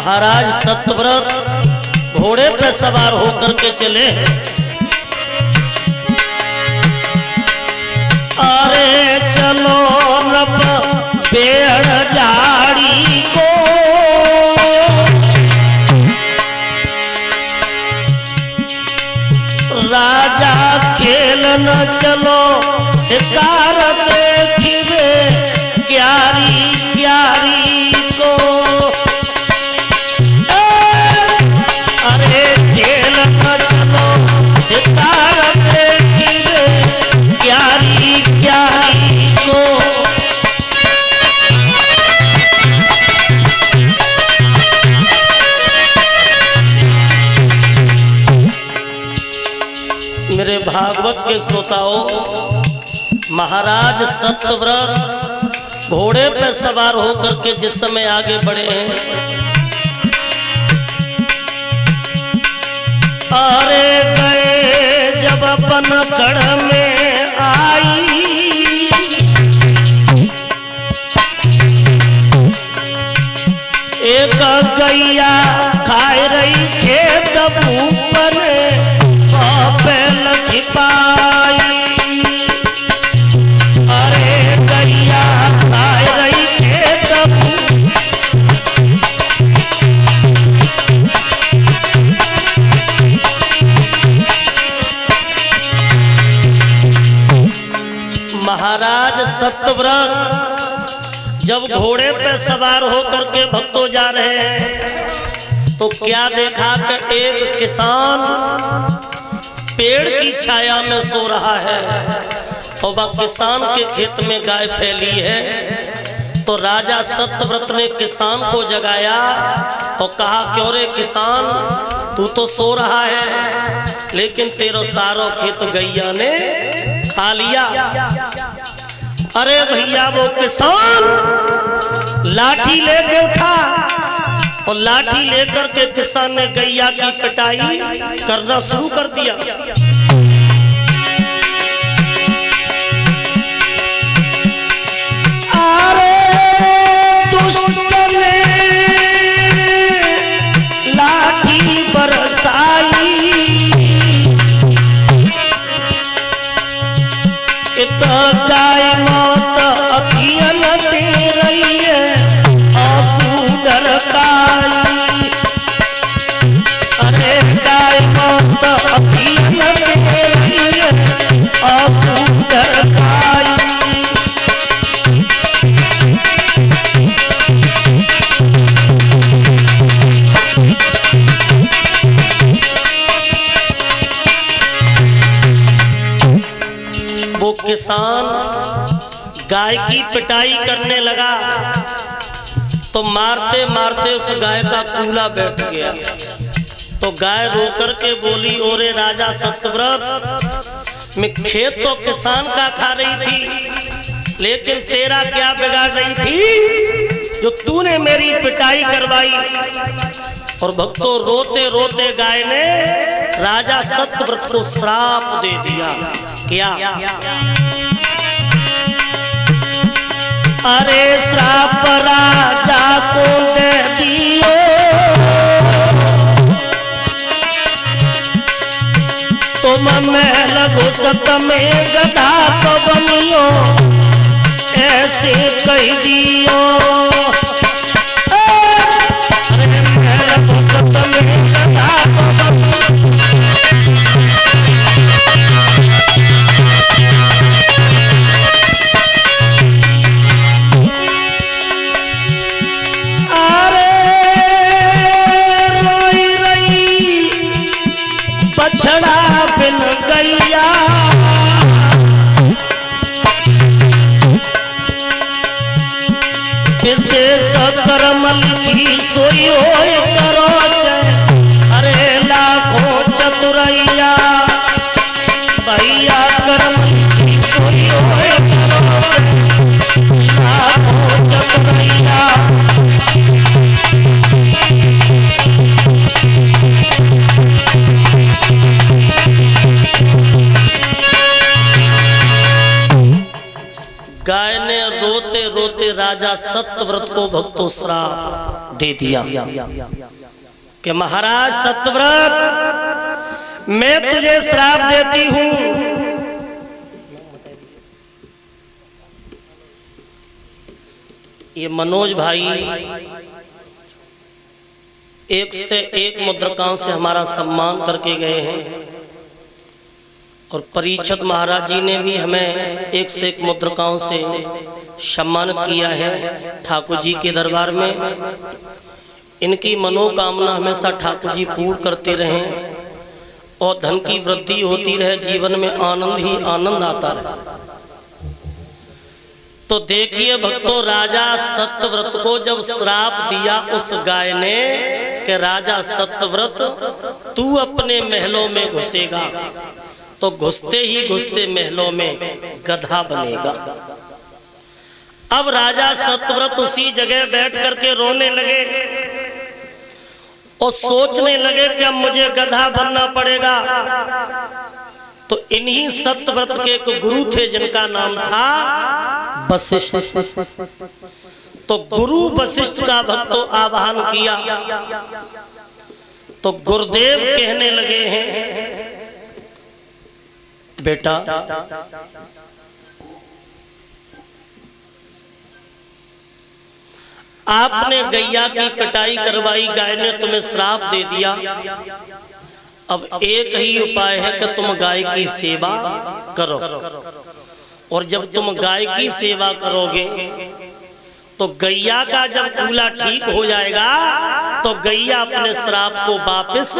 महाराज सत्यव्रत घोड़े पे सवार होकर के चले। अरे चलो नब पेड़ झाड़ी को राजा खेलन चलो शिकार देखिए क्यारी क्यारी को। अरे खेलन चलो शिकार देखिए क्यारी क्यारी को। मेरे भागवत के श्रोताओं, महाराज सत्यव्रत घोड़े पे सवार होकर के जिस समय आगे बढ़े हैं, अरे गए जब अपन कड़ में आई, एक गैया खाए रही खेत ऊपर लखी पाई। अरे गैया खाए रही खेत महाराज सत्यव्रत जब घोड़े पे सवार होकर के भक्तों जा रहे हैं तो क्या देखा कि एक किसान पेड़ की छाया में सो रहा है और वह किसान के खेत में गाय फैली है। तो राजा सत्यव्रत ने किसान को जगाया और कहा, क्यों रे किसान, तू तो सो रहा है लेकिन तेरा सारो खेत गैया ने खा लिया। अरे भैया वो किसान लाठी लेके उठा और लाठी लेकर के किसान ने गैया की पिटाई करना शुरू कर दिया। अरे दुष्ट ने लाठी बरसाई, इत गाय मौत अखियन दे रही है आंसू डरकाई। अरे गाय मौत अखियन दे रही है आंसू डरकाई। वो किसान गाय की पिटाई करने लगा तो मारते मारते उस गाय का कूला बैठ गया। तो गाय रोकर के बोली, ओरे राजा सत्यव्रत, मैं खेत तो किसान का खा रही थी लेकिन तेरा क्या बिगाड़ रही थी जो तूने मेरी पिटाई करवाई। और भक्तों रोते रोते गाय ने राजा सत्यव्रत को श्राप दे दिया। क्या? अरे श्राप राजा को दे दियो, तुम महल घुसत में गधा तो बनियो, ऐसे कह दियो। अरे महल घुसत में गधा तो बनियो, बछड़ा बिन गैया विशेष कर्म लिखी सोई होय करो। अरे लाखों चतुरैया भैया कर्म लिखी सोई होय करो, लाखों चतुरैया। गाय ने रोते रोते राजा सत्यव्रत को भक्तों श्राप दे दिया कि महाराज सत्यव्रत, मैं तुझे श्राप देती हूं, ये मनोज भाई एक से एक मुद्रिकाओं से हमारा सम्मान करके गए हैं और परीक्षित महाराज जी ने भी हमें एक से एक मुद्रिकाओं से सम्मानित किया है ठाकुर जी के दरबार में। इनकी मनोकामना हमेशा ठाकुर जी पूर्ण करते रहें और धन की वृद्धि होती रहे, जीवन में आनंद ही आनंद आता रहे। तो देखिए भक्तों, राजा सत्यव्रत को जब श्राप दिया उस गाय ने कि राजा सत्यव्रत तू अपने महलों में घुसेगा, तो घुसते ही घुसते महलों में गधा बनेगा। अब राजा सत्यव्रत उसी जगह बैठ करके रोने लगे और सोचने लगे कि अब मुझे गधा बनना पड़ेगा। तो इन्हीं सत्यव्रत के एक गुरु थे जिनका नाम था वशिष्ठ। तो गुरु वशिष्ठ का भक्तों आवाहन किया तो गुरुदेव कहने लगे हैं, बेटा आपने गैया की पिटाई करवाई, गाय ने तुम्हें श्राप दे दिया। अब एक ही उपाय है कि तुम गाय की सेवा करो, और जब तुम गाय की सेवा करोगे तो गैया का जब कूला ठीक हो जाएगा तो गैया अपने श्राप को वापस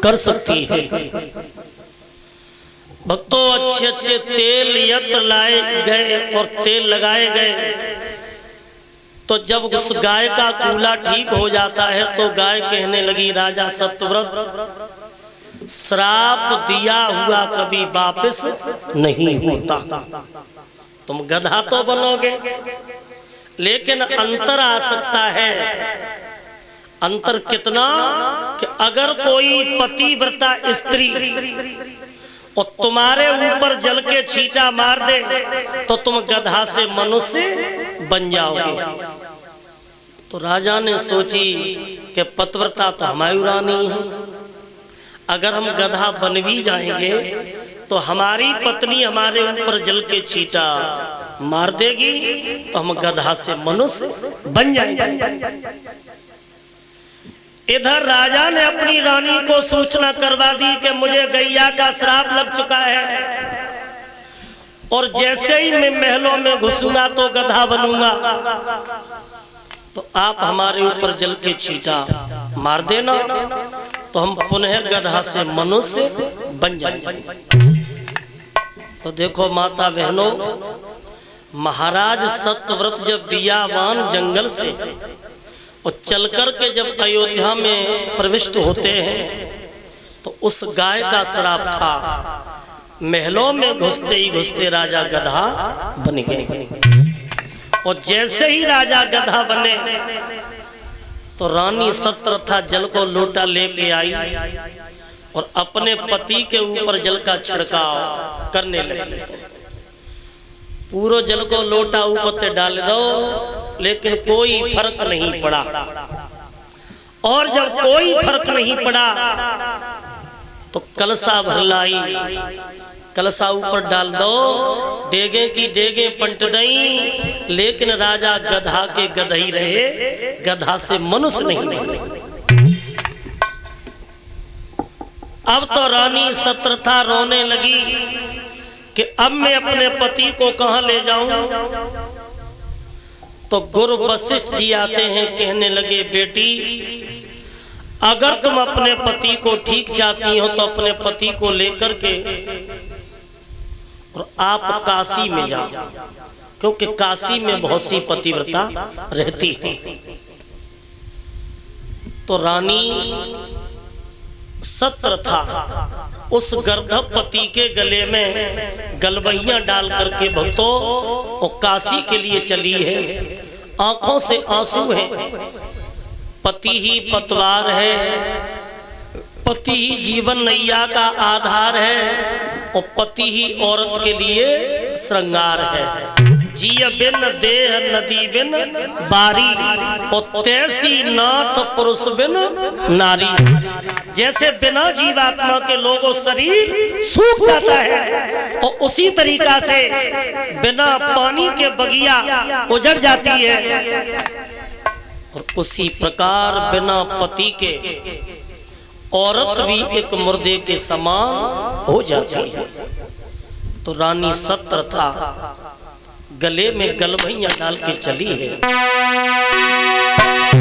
कर सकती है। भक्तों, अच्छे अच्छे तेल यत्र लाए गए और तेल लगाए गए। तो जब उस गाय का कूला ठीक हो जाता है तो गाय कहने लगी, राजा सत्यव्रत श्राप दिया हुआ कभी वापस नहीं होता। तुम गधा तो बनोगे लेकिन अंतर आ सकता है। अंतर कितना कि अगर कोई पतिव्रता स्त्री और तुम्हारे ऊपर जल के छींटा मार दे तो तुम गधा से मनुष्य बन जाओगे। तो राजा ने सोची कि पतिव्रता तो हमारी रानी है, अगर हम गधा बन भी जाएंगे तो हमारी पत्नी हमारे ऊपर जल के छींटा मार देगी तो हम गधा से मनुष्य बन जाएंगे। इधर राजा ने अपनी रानी को सूचना करवा दी कि मुझे गैया का श्राप लग चुका है और जैसे ही मैं महलों में घुसूंगा तो गधा बनूंगा, तो आप हमारे ऊपर जल के छींटा मार देना तो हम पुनः गधा से मनुष्य बन जाएंगे। तो देखो माता बहनों, महाराज सत्यव्रत जब बियावान जंगल से और चल कर के जब अयोध्या में प्रविष्ट होते हैं तो उस गाय का श्राप था। महलों में घुसते ही घुसते राजा गधा बन गए और जैसे ही राजा गधा बने तो रानी सत्यव्रता जल को लोटा लेके आई और अपने पति के ऊपर जल का छिड़काव करने लगी। पूरा जल को लोटा ऊपर से डाल दो, लेकिन कोई फर्क नहीं पड़ा। और जब कोई फर्क नहीं पड़ा तो कलसा भर लाई, कलसा ऊपर डाल दो, डेगे की डेगे पलट गई, लेकिन राजा गधा के गधई रहे, गधा से मनुष्य नहीं बने। अब तो रानी सत्यव्रता रोने लगी कि अब मैं अपने पति को कहां ले जाऊं। तो गुरु वशिष्ठ जी आते हैं, कहने लगे, बेटी अगर तुम अपने पति को ठीक चाहती हो तो अपने पति को लेकर के और आप काशी में जाओ, क्योंकि काशी में बहुत सी पतिव्रता रहती है। तो रानी सत्यव्रता उस गर्दभ पति के गले में गलबहियां डाल करके भक्तों और काशी के लिए चली है। आंखों से आंसू हैं, पति ही पतवार है, पति ही जीवन नैया का आधार है और पति ही औरत के लिए श्रृंगार है। जिय बिन देह नदी बिन बारी, और तैसी नाथ पुरुष बिन नारी। जैसे बिना जीवात्मा के लोगों शरीर सूख जाता है, और उसी तरीका से बिना पानी के बगिया उजड़ जाती है, और उसी प्रकार बिना पति के औरत भी एक मुर्दे के समान हो जाती है। तो रानी सत्र था, गले में गलवैया डाल के चली है।